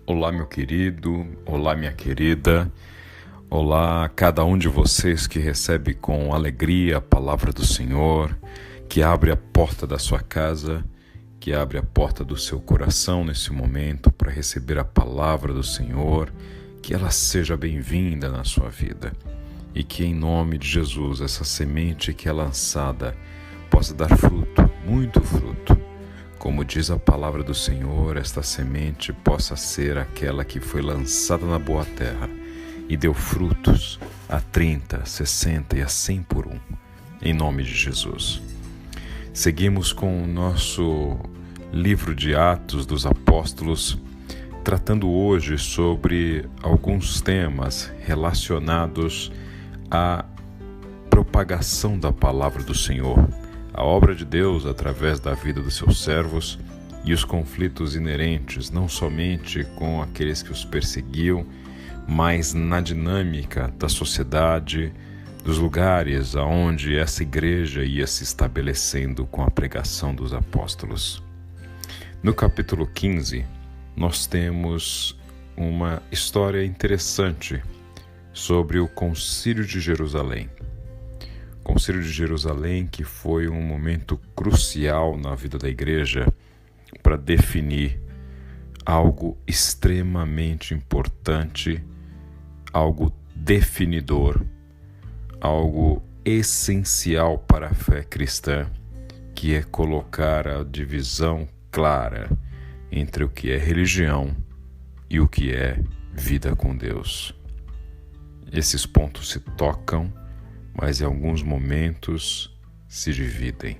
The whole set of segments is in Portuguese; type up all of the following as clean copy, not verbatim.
Olá, meu querido, olá, minha querida, olá a cada um de vocês que recebe com alegria a palavra do Senhor, que abre a porta da sua casa, que abre a porta do seu coração nesse momento para receber a palavra do Senhor, que ela seja bem-vinda na sua vida e que em nome de Jesus essa semente que é lançada possa dar fruto, muito fruto. Como diz a palavra do Senhor, esta semente possa ser aquela que foi lançada na boa terra e deu frutos a 30, 60 e a 100 por um, em nome de Jesus. Seguimos com o nosso livro de Atos dos Apóstolos, tratando hoje sobre alguns temas relacionados à propagação da palavra do Senhor, a obra de Deus através da vida dos seus servos e os conflitos inerentes não somente com aqueles que os perseguiam, mas na dinâmica da sociedade, dos lugares aonde essa igreja ia se estabelecendo com a pregação dos apóstolos. No capítulo 15, nós temos uma história interessante sobre o Concílio de Jerusalém. Concílio de Jerusalém, que foi um momento crucial na vida da igreja para definir algo extremamente importante, algo definidor, algo essencial para a fé cristã, que é colocar a divisão clara entre o que é religião e o que é vida com Deus. Esses pontos se tocam, mas em alguns momentos se dividem.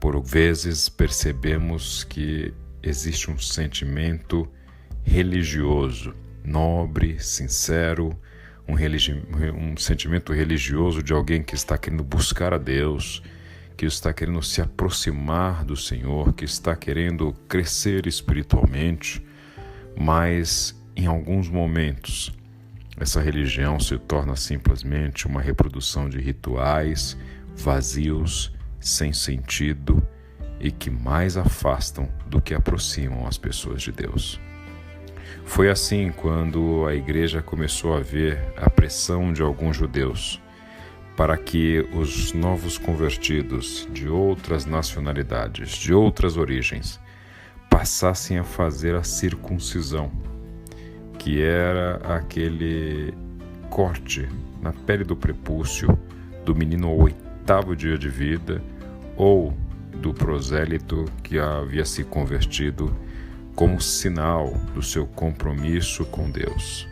Por vezes percebemos que existe um sentimento religioso, nobre, sincero, um sentimento religioso de alguém que está querendo buscar a Deus, que está querendo se aproximar do Senhor, que está querendo crescer espiritualmente, mas em alguns momentos essa religião se torna simplesmente uma reprodução de rituais vazios, sem sentido e que mais afastam do que aproximam as pessoas de Deus. Foi assim quando a igreja começou a ver a pressão de alguns judeus para que os novos convertidos de outras nacionalidades, de outras origens, passassem a fazer a circuncisão, que era aquele corte na pele do prepúcio do menino ao 8º dia de vida ou do prosélito que havia se convertido como sinal do seu compromisso com Deus.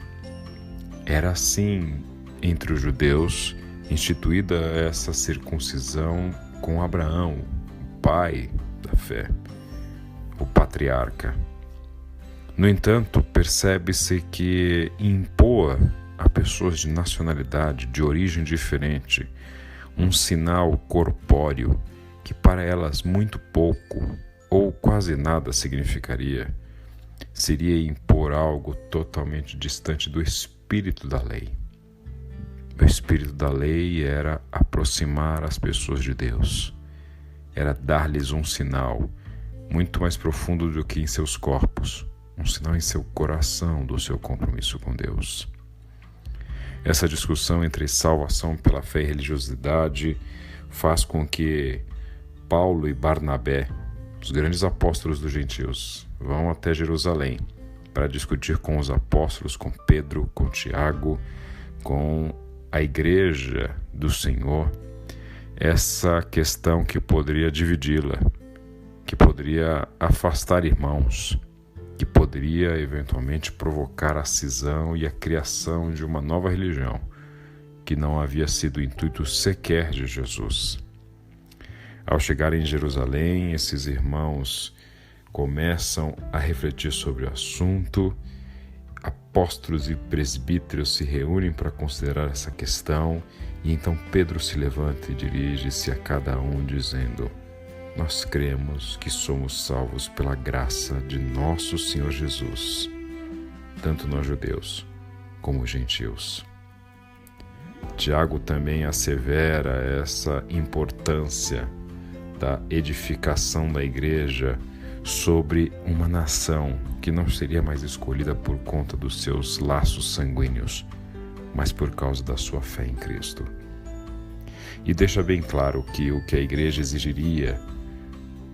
Era assim entre os judeus instituída essa circuncisão com Abraão, o pai da fé, o patriarca. No entanto, percebe-se que impor a pessoas de nacionalidade, de origem diferente, um sinal corpóreo que para elas muito pouco ou quase nada significaria, seria impor algo totalmente distante do espírito da lei. O espírito da lei era aproximar as pessoas de Deus, era dar-lhes um sinal muito mais profundo do que em seus corpos, um sinal em seu coração do seu compromisso com Deus. Essa discussão entre salvação pela fé e religiosidade faz com que Paulo e Barnabé, os grandes apóstolos dos gentios, vão até Jerusalém para discutir com os apóstolos, com Pedro, com Tiago, com a igreja do Senhor, essa questão que poderia dividi-la, que poderia afastar irmãos, que poderia eventualmente provocar a cisão e a criação de uma nova religião, que não havia sido o intuito sequer de Jesus. Ao chegarem em Jerusalém, esses irmãos começam a refletir sobre o assunto, apóstolos e presbíteros se reúnem para considerar essa questão, e então Pedro se levanta e dirige-se a cada um dizendo: nós cremos que somos salvos pela graça de nosso Senhor Jesus, tanto nós judeus como os gentios. Tiago também assevera essa importância da edificação da igreja sobre uma nação que não seria mais escolhida por conta dos seus laços sanguíneos, mas por causa da sua fé em Cristo. E deixa bem claro que o que a igreja exigiria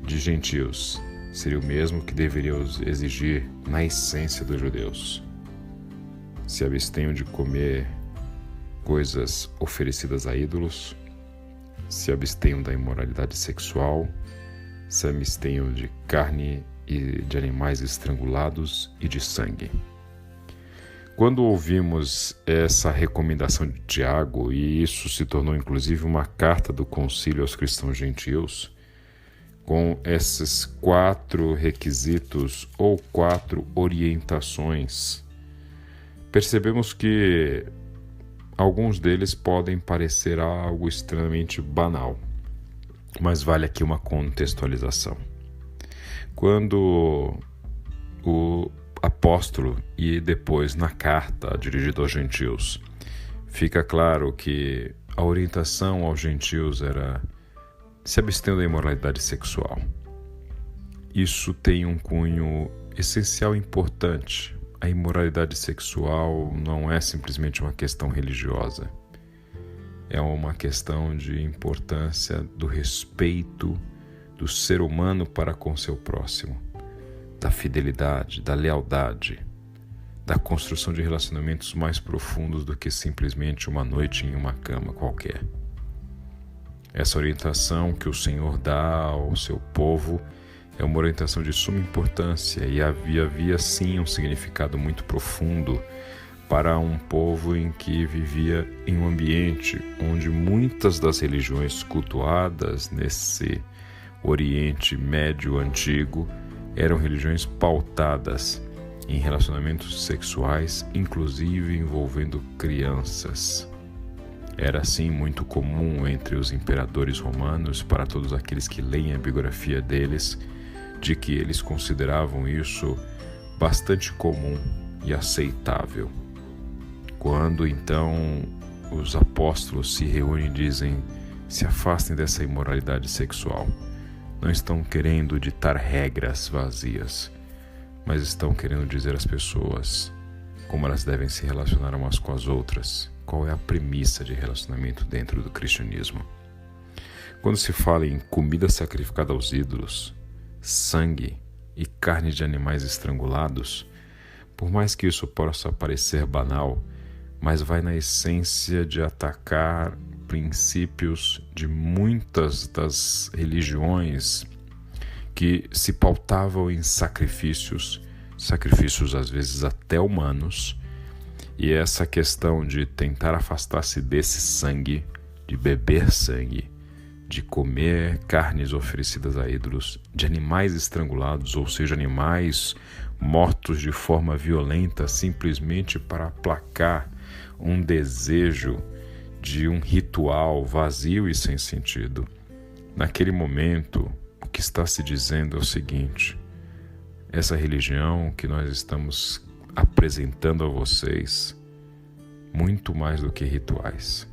de gentios seria o mesmo que deveria exigir na essência dos judeus. Se abstenham de comer coisas oferecidas a ídolos, se abstenham da imoralidade sexual, se abstenham de carne e de animais estrangulados e de sangue. Quando ouvimos essa recomendação de Tiago, e isso se tornou inclusive uma carta do concílio aos cristãos gentios, com esses 4 requisitos ou 4 orientações, percebemos que alguns deles podem parecer algo extremamente banal, mas vale aqui uma contextualização. Quando o apóstolo e depois na carta dirigida aos gentios, fica claro que a orientação aos gentios era se abstenham da imoralidade sexual. Isso tem um cunho essencial e importante. A imoralidade sexual não é simplesmente uma questão religiosa. É uma questão de importância do respeito do ser humano para com seu próximo, da fidelidade, da lealdade, da construção de relacionamentos mais profundos do que simplesmente uma noite em uma cama qualquer. Essa orientação que o Senhor dá ao seu povo é uma orientação de suma importância e havia sim um significado muito profundo para um povo em que vivia em um ambiente onde muitas das religiões cultuadas nesse Oriente Médio antigo eram religiões pautadas em relacionamentos sexuais, inclusive envolvendo crianças. Era assim muito comum entre os imperadores romanos, para todos aqueles que leem a biografia deles, de que eles consideravam isso bastante comum e aceitável. Quando então os apóstolos se reúnem e dizem: se afastem dessa imoralidade sexual, não estão querendo ditar regras vazias, mas estão querendo dizer às pessoas como elas devem se relacionar umas com as outras. Qual é a premissa de relacionamento dentro do cristianismo? Quando se fala em comida sacrificada aos ídolos, sangue e carne de animais estrangulados, por mais que isso possa parecer banal, mas vai na essência de atacar princípios de muitas das religiões que se pautavam em sacrifícios às vezes até humanos, e essa questão de tentar afastar-se desse sangue, de beber sangue, de comer carnes oferecidas a ídolos, de animais estrangulados, ou seja, animais mortos de forma violenta simplesmente para aplacar um desejo de um ritual vazio e sem sentido. Naquele momento, o que está se dizendo é o seguinte: essa religião que nós estamos apresentando a vocês, muito mais do que rituais,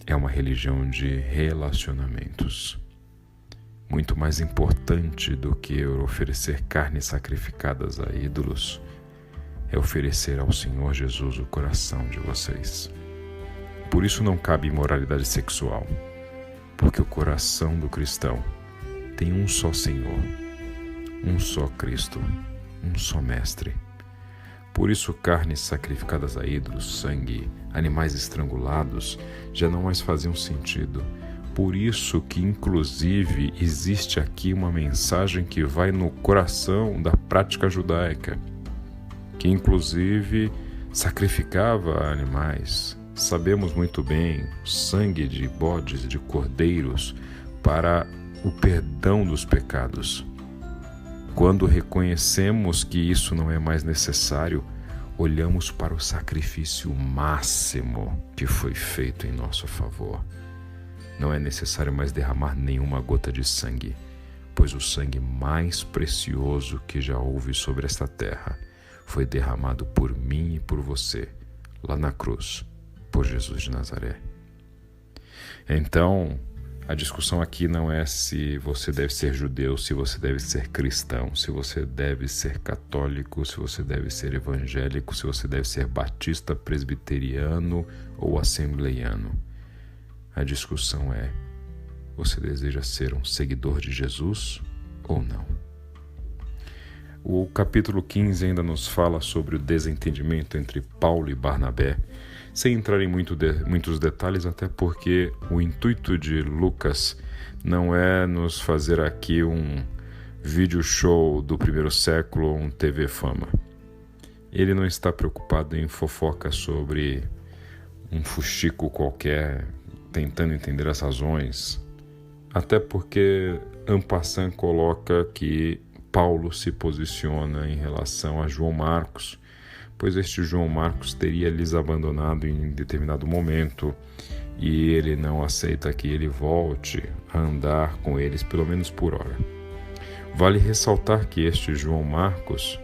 é uma religião de relacionamentos. Muito mais importante do que oferecer carnes sacrificadas a ídolos, é oferecer ao Senhor Jesus o coração de vocês. Por isso não cabe imoralidade sexual, porque o coração do cristão tem um só Senhor, um só Cristo, um só Mestre. Por isso carnes sacrificadas a ídolos, sangue, animais estrangulados já não mais faziam sentido. Por isso que inclusive existe aqui uma mensagem que vai no coração da prática judaica, que inclusive sacrificava animais. Sabemos muito bem, o sangue de bodes, de cordeiros, para o perdão dos pecados. Quando reconhecemos que isso não é mais necessário, olhamos para o sacrifício máximo que foi feito em nosso favor. Não é necessário mais derramar nenhuma gota de sangue, pois o sangue mais precioso que já houve sobre esta terra foi derramado por mim e por você, lá na cruz, por Jesus de Nazaré. Então, A discussão aqui não é se você deve ser judeu, se você deve ser cristão, se você deve ser católico, se você deve ser evangélico, se você deve ser batista, presbiteriano ou assembleiano. A discussão é: você deseja ser um seguidor de Jesus ou não? O capítulo 15 ainda nos fala sobre o desentendimento entre Paulo e Barnabé, sem entrar em muitos detalhes, até porque o intuito de Lucas não é nos fazer aqui um vídeo show do primeiro século ou um TV Fama. Ele não está preocupado em fofoca sobre um fuxico qualquer, tentando entender as razões, até porque en passant coloca que Paulo se posiciona em relação a João Marcos, pois este João Marcos teria lhes abandonado em determinado momento e ele não aceita que ele volte a andar com eles, pelo menos por hora. Vale ressaltar que este João Marcos,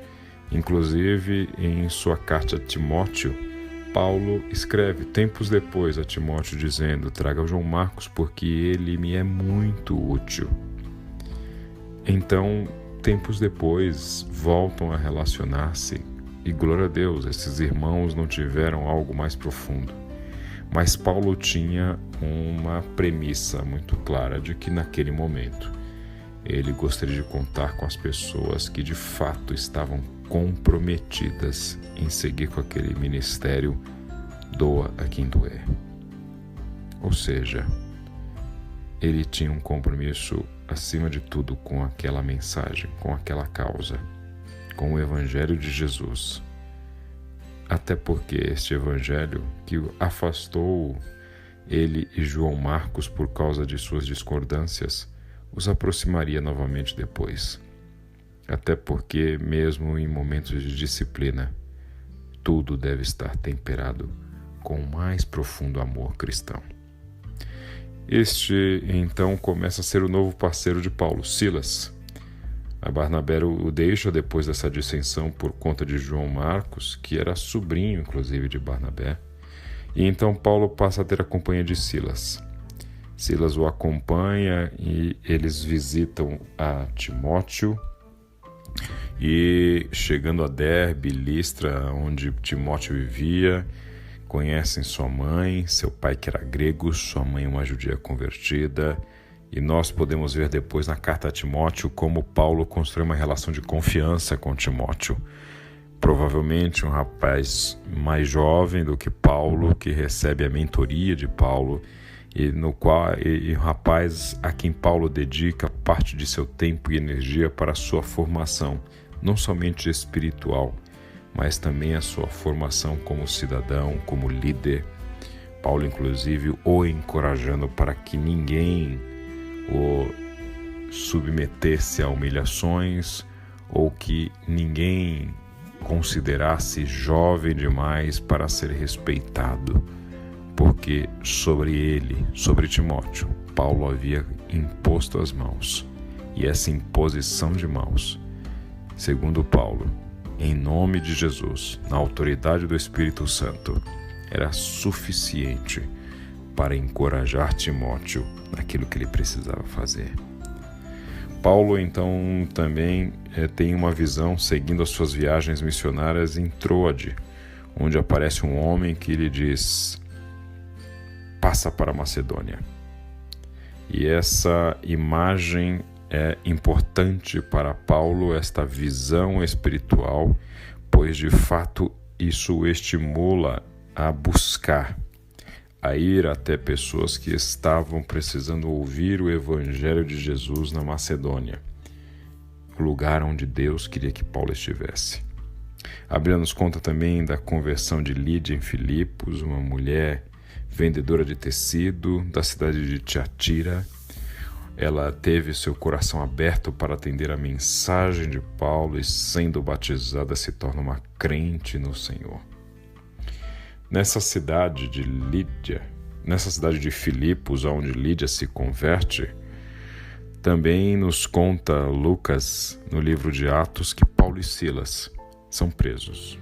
inclusive em sua carta a Timóteo, Paulo escreve tempos depois a Timóteo dizendo: traga o João Marcos porque ele me é muito útil. Então, tempos depois, voltam a relacionar-se e, glória a Deus, esses irmãos não tiveram algo mais profundo. Mas Paulo tinha uma premissa muito clara de que naquele momento ele gostaria de contar com as pessoas que de fato estavam comprometidas em seguir com aquele ministério doa a quem doer. Ou seja, ele tinha um compromisso acima de tudo com aquela mensagem, com aquela causa, com o Evangelho de Jesus. Até porque este Evangelho que afastou ele e João Marcos por causa de suas discordâncias, os aproximaria novamente depois. Até porque, mesmo em momentos de disciplina, tudo deve estar temperado com o mais profundo amor cristão. Este, então, começa a ser o novo parceiro de Paulo, Silas. A Barnabé o deixa depois dessa dissensão por conta de João Marcos, que era sobrinho, inclusive, de Barnabé. E então Paulo passa a ter a companhia de Silas. Silas o acompanha e eles visitam a Timóteo. E chegando a Derbe, Listra, onde Timóteo vivia, conhecem sua mãe, seu pai que era grego, sua mãe uma judia convertida, e nós podemos ver depois na carta a Timóteo como Paulo constrói uma relação de confiança com Timóteo. Provavelmente um rapaz mais jovem do que Paulo, que recebe a mentoria de Paulo, e um rapaz a quem Paulo dedica parte de seu tempo e energia para a sua formação, não somente espiritual, mas também a sua formação como cidadão, como líder. Paulo, inclusive, o encorajando para que ninguém o submetesse a humilhações ou que ninguém considerasse jovem demais para ser respeitado, porque sobre ele, sobre Timóteo, Paulo havia imposto as mãos, e essa imposição de mãos, segundo Paulo, em nome de Jesus, na autoridade do Espírito Santo, era suficiente para encorajar Timóteo naquilo que ele precisava fazer. Paulo, então, também tem uma visão seguindo as suas viagens missionárias em Troade, onde aparece um homem que lhe diz: passa para a Macedônia. E essa imagem é importante para Paulo, esta visão espiritual, pois de fato isso o estimula a buscar, a ir até pessoas que estavam precisando ouvir o Evangelho de Jesus na Macedônia, o lugar onde Deus queria que Paulo estivesse. A Bíblia nos conta também da conversão de Lídia em Filipos, uma mulher vendedora de tecido da cidade de Tiatira. Ela teve seu coração aberto para atender a mensagem de Paulo e, sendo batizada, se torna uma crente no Senhor. Nessa cidade de Filipos, onde Lídia se converte, também nos conta Lucas, no livro de Atos, que Paulo e Silas são presos.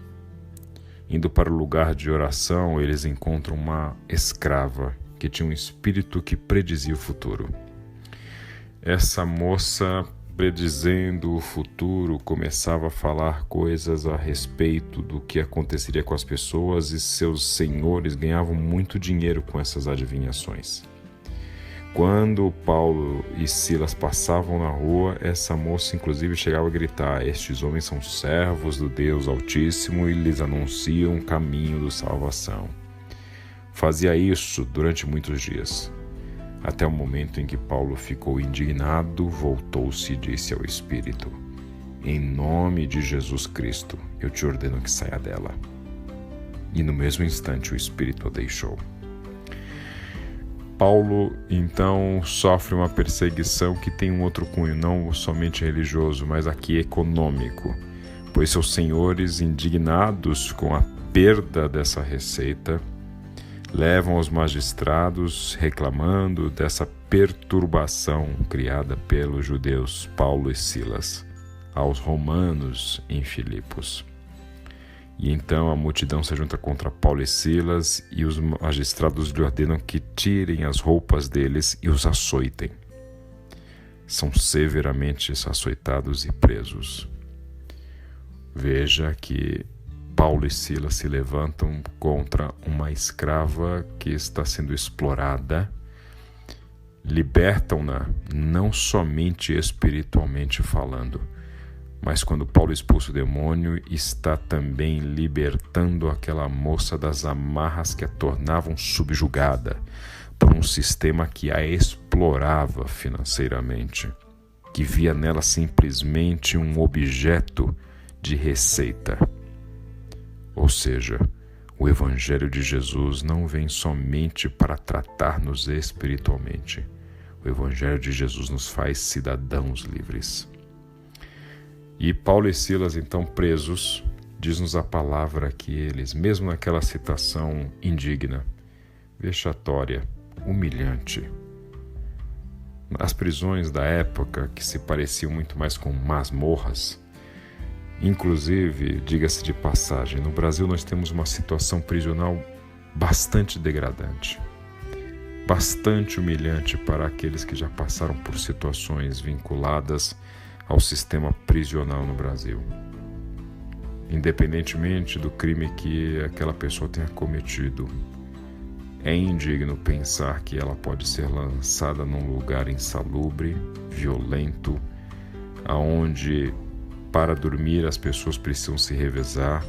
Indo para o lugar de oração, eles encontram uma escrava que tinha um espírito que predizia o futuro. Essa moça, predizendo o futuro, começava a falar coisas a respeito do que aconteceria com as pessoas, e seus senhores ganhavam muito dinheiro com essas adivinhações. Quando Paulo e Silas passavam na rua, essa moça inclusive chegava a gritar: "Estes homens são servos do Deus Altíssimo e lhes anunciam o caminho da salvação." Fazia isso durante muitos dias, até o momento em que Paulo ficou indignado, voltou-se e disse ao Espírito: "Em nome de Jesus Cristo, eu te ordeno que saia dela." E no mesmo instante o Espírito a deixou. Paulo, então, sofre uma perseguição que tem um outro cunho, não somente religioso, mas aqui econômico, pois seus senhores, indignados com a perda dessa receita, levam aos magistrados reclamando dessa perturbação criada pelos judeus Paulo e Silas aos romanos em Filipos. E então a multidão se junta contra Paulo e Silas, e os magistrados lhe ordenam que tirem as roupas deles e os açoitem. São severamente açoitados e presos. Veja que Paulo e Silas se levantam contra uma escrava que está sendo explorada, libertam-na não somente espiritualmente falando, mas quando Paulo expulsa o demônio, está também libertando aquela moça das amarras que a tornavam subjugada por um sistema que a explorava financeiramente, que via nela simplesmente um objeto de receita. Ou seja, o Evangelho de Jesus não vem somente para tratar-nos espiritualmente. O Evangelho de Jesus nos faz cidadãos livres. E Paulo e Silas, então presos, diz-nos a palavra que eles, mesmo naquela situação indigna, vexatória, humilhante, as prisões da época, que se pareciam muito mais com masmorras, inclusive, diga-se de passagem, no Brasil nós temos uma situação prisional bastante degradante, bastante humilhante para aqueles que já passaram por situações vinculadas ao sistema prisional no Brasil. Independentemente do crime que aquela pessoa tenha cometido, é indigno pensar que ela pode ser lançada num lugar insalubre, violento, aonde para dormir as pessoas precisam se revezar,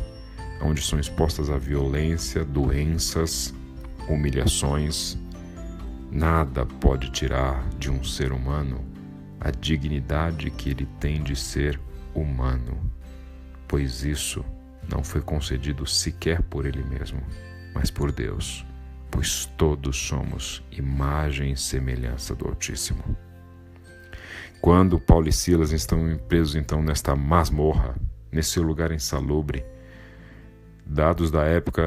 onde são expostas à violência, doenças, humilhações. Nada pode tirar de um ser humano a dignidade que ele tem de ser humano, pois isso não foi concedido sequer por ele mesmo, mas por Deus, pois todos somos imagem e semelhança do Altíssimo. Quando Paulo e Silas estão presos então nesta masmorra, nesse lugar insalubre, dados da época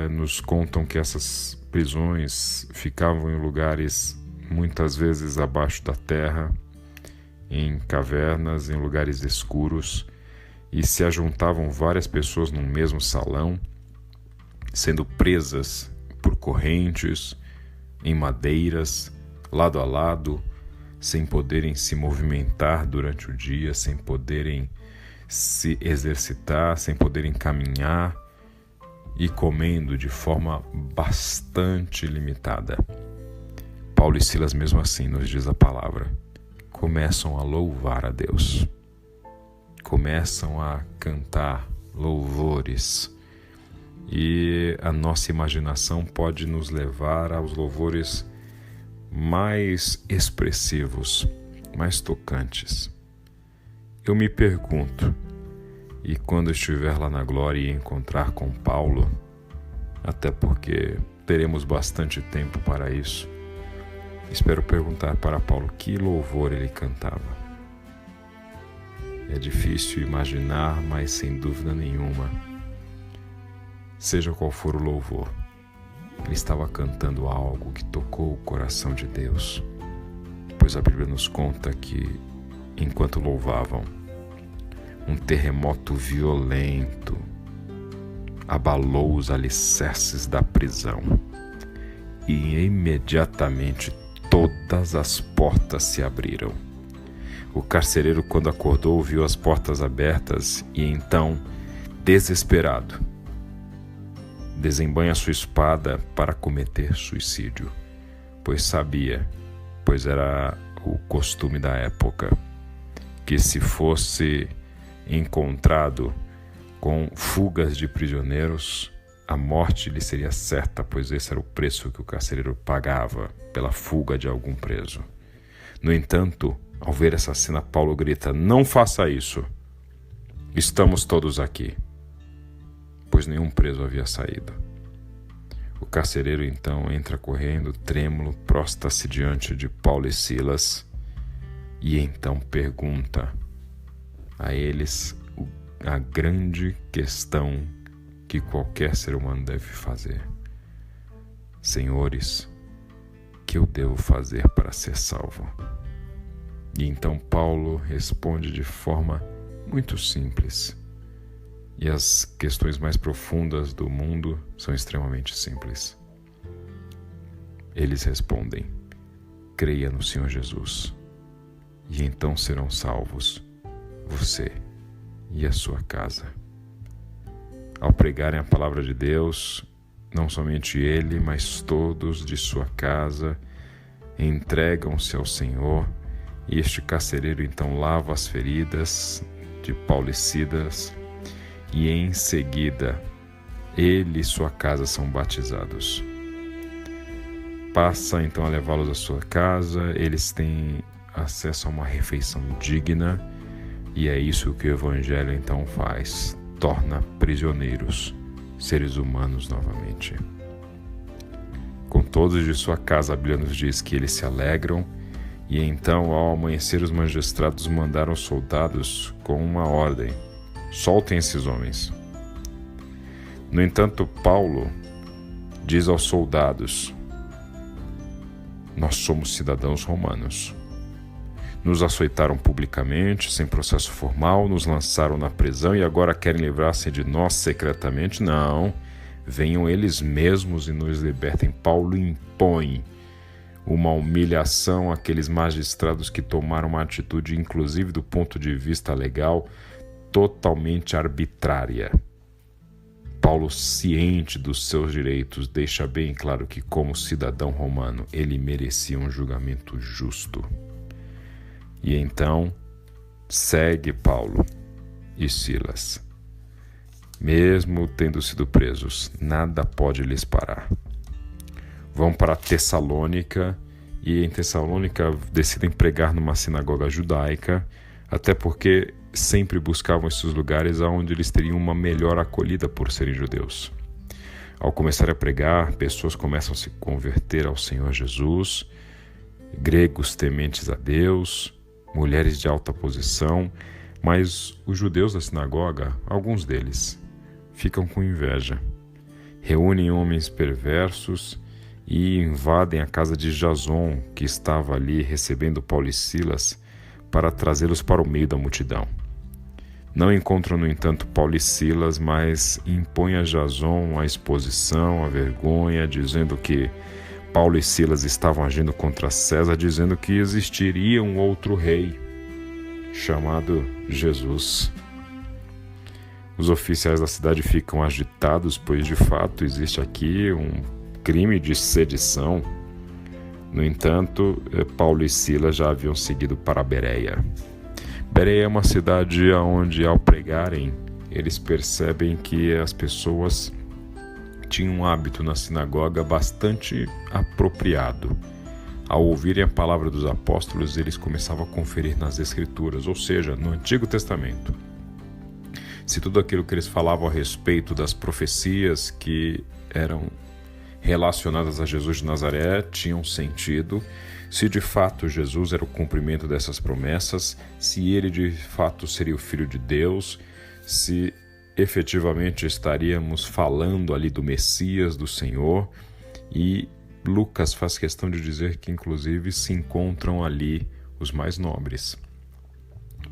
nos contam que essas prisões ficavam em lugares muitas vezes abaixo da terra, em cavernas, em lugares escuros, e se ajuntavam várias pessoas num mesmo salão, sendo presas por correntes, em madeiras, lado a lado, sem poderem se movimentar durante o dia, sem poderem se exercitar, sem poderem caminhar, e comendo de forma bastante limitada. Paulo e Silas, mesmo assim, nos diz a palavra, começam a louvar a Deus, começam a cantar louvores, e a nossa imaginação pode nos levar aos louvores mais expressivos, mais tocantes. Eu me pergunto, e quando estiver lá na glória e encontrar com Paulo, até porque teremos bastante tempo para isso, espero perguntar para Paulo que louvor ele cantava. É difícil imaginar, mas sem dúvida nenhuma, seja qual for o louvor, ele estava cantando algo que tocou o coração de Deus, pois a Bíblia nos conta que, enquanto louvavam, um terremoto violento abalou os alicerces da prisão, e imediatamente todas as portas se abriram. O carcereiro, quando acordou, viu as portas abertas e então, desesperado, desembanha sua espada para cometer suicídio, pois era o costume da época, que se fosse encontrado com fugas de prisioneiros, a morte lhe seria certa, pois esse era o preço que o carcereiro pagava pela fuga de algum preso. No entanto, ao ver essa cena, Paulo grita: "Não faça isso! Estamos todos aqui!" Pois nenhum preso havia saído. O carcereiro então entra correndo, trêmulo, prostra-se diante de Paulo e Silas e então pergunta a eles a grande questão que qualquer ser humano deve fazer: "Senhores, que eu devo fazer para ser salvo?" E então Paulo responde de forma muito simples. E as questões mais profundas do mundo são extremamente simples. Eles respondem: "Creia no Senhor Jesus, e então serão salvos você e a sua casa." Ao pregarem a palavra de Deus, não somente ele, mas todos de sua casa entregam-se ao Senhor, e este carcereiro então lava as feridas de Paulo e Silas, e em seguida ele e sua casa são batizados. Passa então a levá-los à sua casa, eles têm acesso a uma refeição digna, e é isso que o Evangelho então faz: torna prisioneiros seres humanos novamente. Com todos de sua casa, a Bíblia nos diz que eles se alegram, e então, ao amanhecer, os magistrados mandaram os soldados com uma ordem: soltem esses homens. No entanto, Paulo diz aos soldados: nós somos cidadãos romanos. Nos açoitaram publicamente, sem processo formal, nos lançaram na prisão e agora querem livrar-se de nós secretamente? Não, venham eles mesmos e nos libertem. Paulo impõe uma humilhação àqueles magistrados que tomaram uma atitude, inclusive do ponto de vista legal, totalmente arbitrária. Paulo, ciente dos seus direitos, deixa bem claro que, como cidadão romano, ele merecia um julgamento justo. E então segue Paulo e Silas. Mesmo tendo sido presos, nada pode lhes parar. Vão para Tessalônica e em Tessalônica decidem pregar numa sinagoga judaica, até porque sempre buscavam esses lugares onde eles teriam uma melhor acolhida por serem judeus. Ao começar a pregar, pessoas começam a se converter ao Senhor Jesus, gregos tementes a Deus, mulheres de alta posição, mas os judeus da sinagoga, alguns deles, ficam com inveja. Reúnem homens perversos e invadem a casa de Jason, que estava ali recebendo Paulo e Silas, para trazê-los para o meio da multidão. Não encontram, no entanto, Paulo e Silas, mas impõem a Jason a exposição, a vergonha, dizendo que Paulo e Silas estavam agindo contra César, dizendo que existiria um outro rei, chamado Jesus. Os oficiais da cidade ficam agitados, pois de fato existe aqui um crime de sedição. No entanto, Paulo e Silas já haviam seguido para Bereia. Bereia é uma cidade onde, ao pregarem, eles percebem que as pessoas tinham um hábito na sinagoga bastante apropriado. Ao ouvirem a palavra dos apóstolos, eles começavam a conferir nas Escrituras, ou seja, no Antigo Testamento, se tudo aquilo que eles falavam a respeito das profecias que eram relacionadas a Jesus de Nazaré tinham sentido, se de fato Jesus era o cumprimento dessas promessas, se ele de fato seria o Filho de Deus, se efetivamente estaríamos falando ali do Messias, do Senhor. E Lucas faz questão de dizer que inclusive se encontram ali os mais nobres,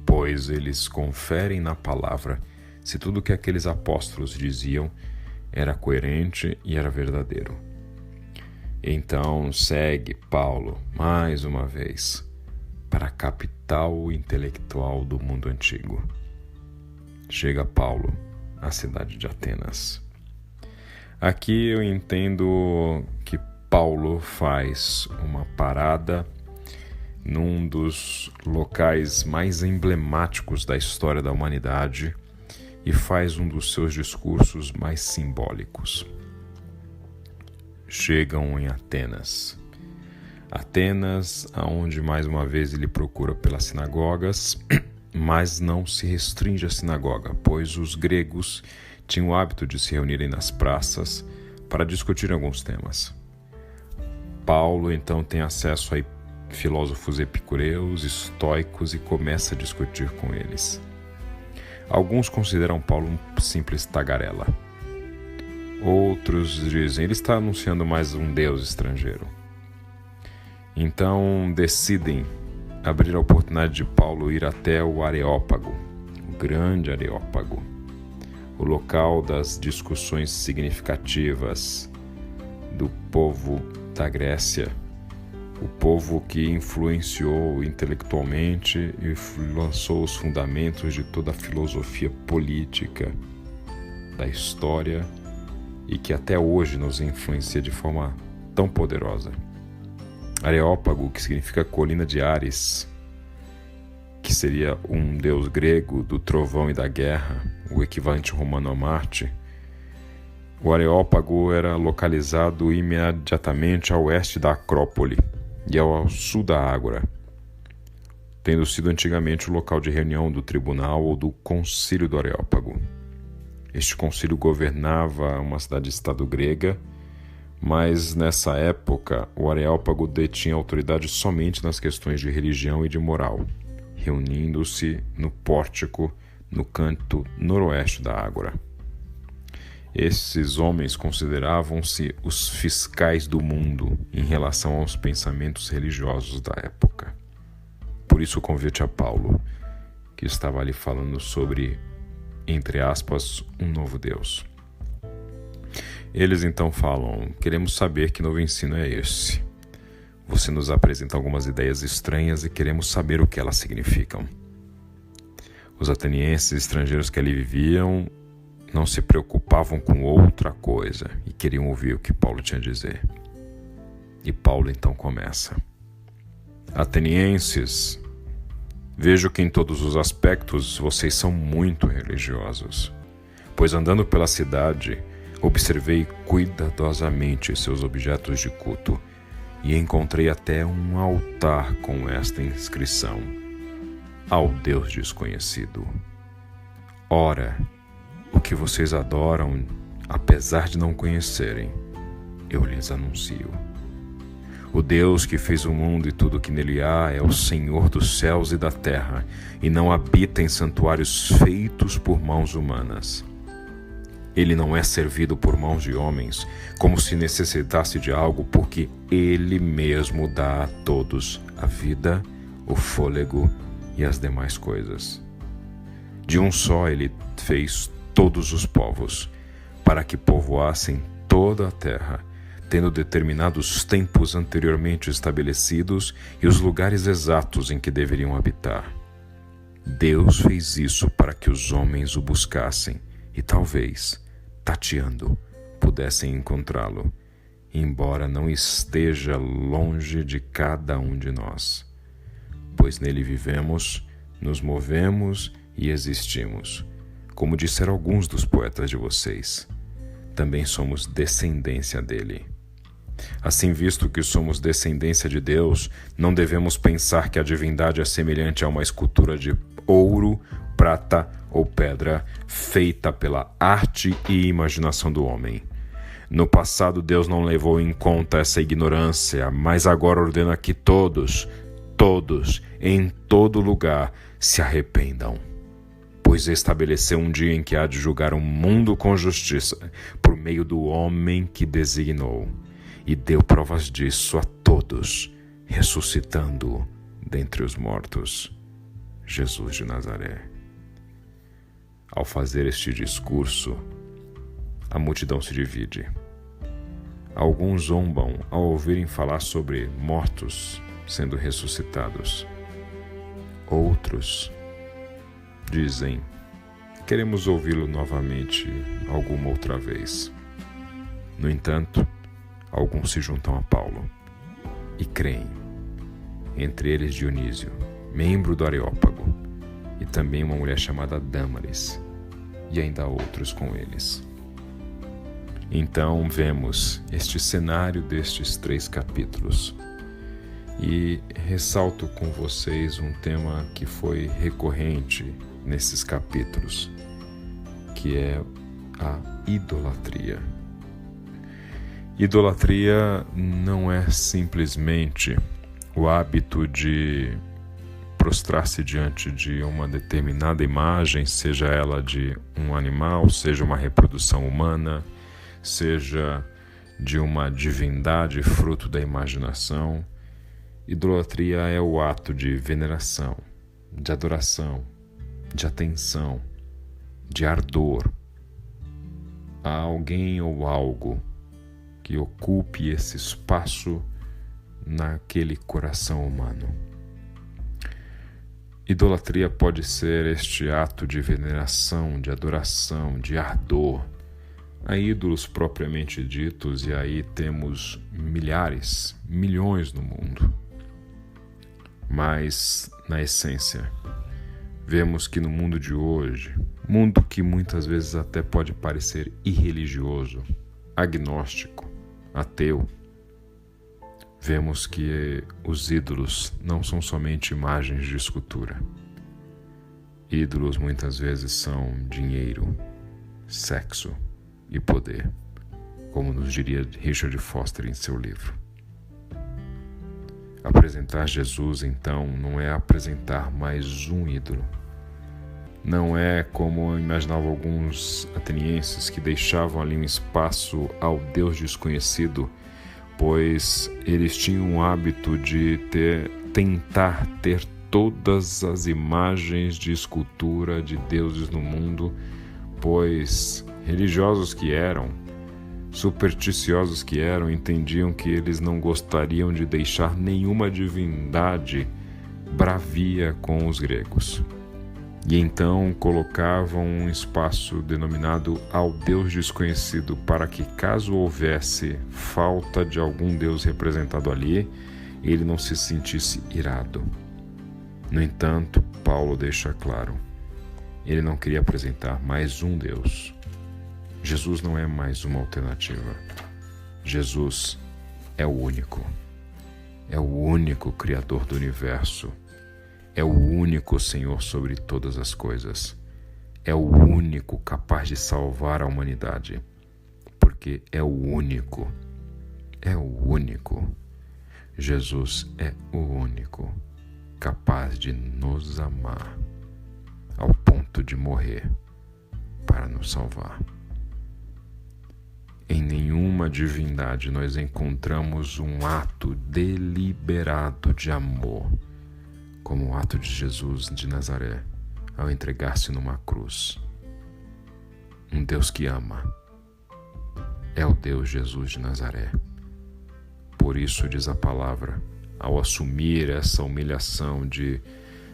pois eles conferem na palavra se tudo o que aqueles apóstolos diziam era coerente e era verdadeiro. Então segue Paulo, mais uma vez, para a capital intelectual do mundo antigo. Chega Paulo à cidade de Atenas. Aqui eu entendo que Paulo faz uma parada num dos locais mais emblemáticos da história da humanidade e faz um dos seus discursos mais simbólicos. Chegam em Atenas. Atenas, aonde mais uma vez ele procura pelas sinagogas, mas não se restringe à sinagoga, pois os gregos tinham o hábito de se reunirem nas praças para discutir alguns temas. Paulo então tem acesso a filósofos epicureus, estoicos e começa a discutir com eles. Alguns consideram Paulo um simples tagarela. Outros dizem, ele está anunciando mais um deus estrangeiro. Então decidem abrir a oportunidade de Paulo ir até o Areópago, o grande Areópago, o local das discussões significativas do povo da Grécia, o povo que influenciou intelectualmente e lançou os fundamentos de toda a filosofia política da história e que até hoje nos influencia de forma tão poderosa. Areópago, que significa colina de Ares, que seria um deus grego do trovão e da guerra, o equivalente romano a Marte. O Areópago era localizado imediatamente a oeste da Acrópole e ao sul da Ágora, tendo sido antigamente o local de reunião do tribunal ou do concílio do Areópago. Este concílio governava uma cidade-estado grega, mas nessa época o Areópago detinha autoridade somente nas questões de religião e de moral, reunindo-se no pórtico no canto noroeste da Ágora. Esses homens consideravam-se os fiscais do mundo em relação aos pensamentos religiosos da época. Por isso o convite a Paulo, que estava ali falando sobre, entre aspas, um novo Deus. Eles então falam, queremos saber que novo ensino é esse. Você nos apresenta algumas ideias estranhas e queremos saber o que elas significam. Os atenienses estrangeiros que ali viviam não se preocupavam com outra coisa e queriam ouvir o que Paulo tinha a dizer. E Paulo então começa. Atenienses, vejo que em todos os aspectos vocês são muito religiosos, pois andando pela cidade, observei cuidadosamente seus objetos de culto e encontrei até um altar com esta inscrição: ao Deus desconhecido. Ora, o que vocês adoram, apesar de não conhecerem, eu lhes anuncio. O Deus que fez o mundo e tudo o que nele há é o Senhor dos céus e da terra, e não habita em santuários feitos por mãos humanas. Ele não é servido por mãos de homens, como se necessitasse de algo, porque Ele mesmo dá a todos a vida, o fôlego e as demais coisas. De um só Ele fez todos os povos, para que povoassem toda a terra, tendo determinado os tempos anteriormente estabelecidos e os lugares exatos em que deveriam habitar. Deus fez isso para que os homens o buscassem e talvez, tateando, pudessem encontrá-lo, embora não esteja longe de cada um de nós. Pois nele vivemos, nos movemos e existimos. Como disseram alguns dos poetas de vocês, também somos descendência dele. Assim, visto que somos descendência de Deus, não devemos pensar que a divindade é semelhante a uma escultura de ouro, prata ou pedra, feita pela arte e imaginação do homem. No passado, Deus não levou em conta essa ignorância, mas agora ordena que todos, em todo lugar, se arrependam. Pois estabeleceu um dia em que há de julgar o mundo com justiça, por meio do homem que designou, e deu provas disso a todos, ressuscitando-o dentre os mortos, Jesus de Nazaré. Ao fazer este discurso, a multidão se divide. Alguns zombam ao ouvirem falar sobre mortos sendo ressuscitados. Outros dizem: queremos ouvi-lo novamente alguma outra vez. No entanto, alguns se juntam a Paulo e creem, entre eles Dionísio, membro do Areópago, e também uma mulher chamada Dâmaris, e ainda outros com eles. Então vemos este cenário destes 3 capítulos e ressalto com vocês um tema que foi recorrente nesses capítulos, que é a idolatria. Idolatria não é simplesmente o hábito de prostrar-se diante de uma determinada imagem, seja ela de um animal, seja uma reprodução humana, seja de uma divindade fruto da imaginação. Idolatria é o ato de veneração, de adoração, de atenção, de ardor a alguém ou algo que ocupe esse espaço naquele coração humano. Idolatria pode ser este ato de veneração, de adoração, de ardor a ídolos propriamente ditos, e aí temos milhares, milhões no mundo. Mas, na essência, vemos que no mundo de hoje, mundo que muitas vezes até pode parecer irreligioso, agnóstico, ateu, vemos que os ídolos não são somente imagens de escultura. Ídolos muitas vezes são dinheiro, sexo e poder, como nos diria Richard Foster em seu livro. Apresentar Jesus, então, não é apresentar mais um ídolo. Não é como imaginavam alguns atenienses, que deixavam ali um espaço ao Deus desconhecido, pois eles tinham o hábito de tentar ter todas as imagens de escultura de deuses no mundo, pois religiosos que eram, supersticiosos que eram, entendiam que eles não gostariam de deixar nenhuma divindade bravia com os gregos. E então colocavam um espaço denominado ao Deus desconhecido, para que, caso houvesse falta de algum Deus representado ali, ele não se sentisse irado. No entanto, Paulo deixa claro, ele não queria apresentar mais um Deus. Jesus não é mais uma alternativa. Jesus é o único. É o único Criador do universo. É o único Senhor sobre todas as coisas. É o único capaz de salvar a humanidade. Porque é o único. É o único. Jesus é o único capaz de nos amar ao ponto de morrer para nos salvar. Em nenhuma divindade nós encontramos um ato deliberado de amor, como o ato de Jesus de Nazaré ao entregar-se numa cruz. Um Deus que ama é o Deus Jesus de Nazaré. Por isso, diz a palavra, ao assumir essa humilhação de,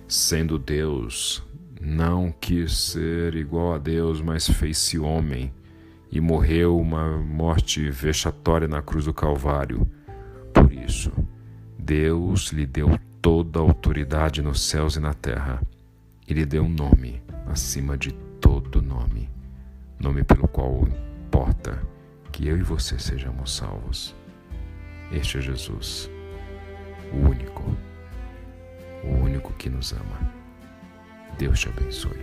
sendo Deus, não quis ser igual a Deus, mas fez-se homem e morreu uma morte vexatória na cruz do Calvário. Por isso, Deus lhe deu toda a autoridade nos céus e na terra, e lhe deu um nome acima de todo nome, nome pelo qual importa que eu e você sejamos salvos. Este é Jesus, o único que nos ama. Deus te abençoe.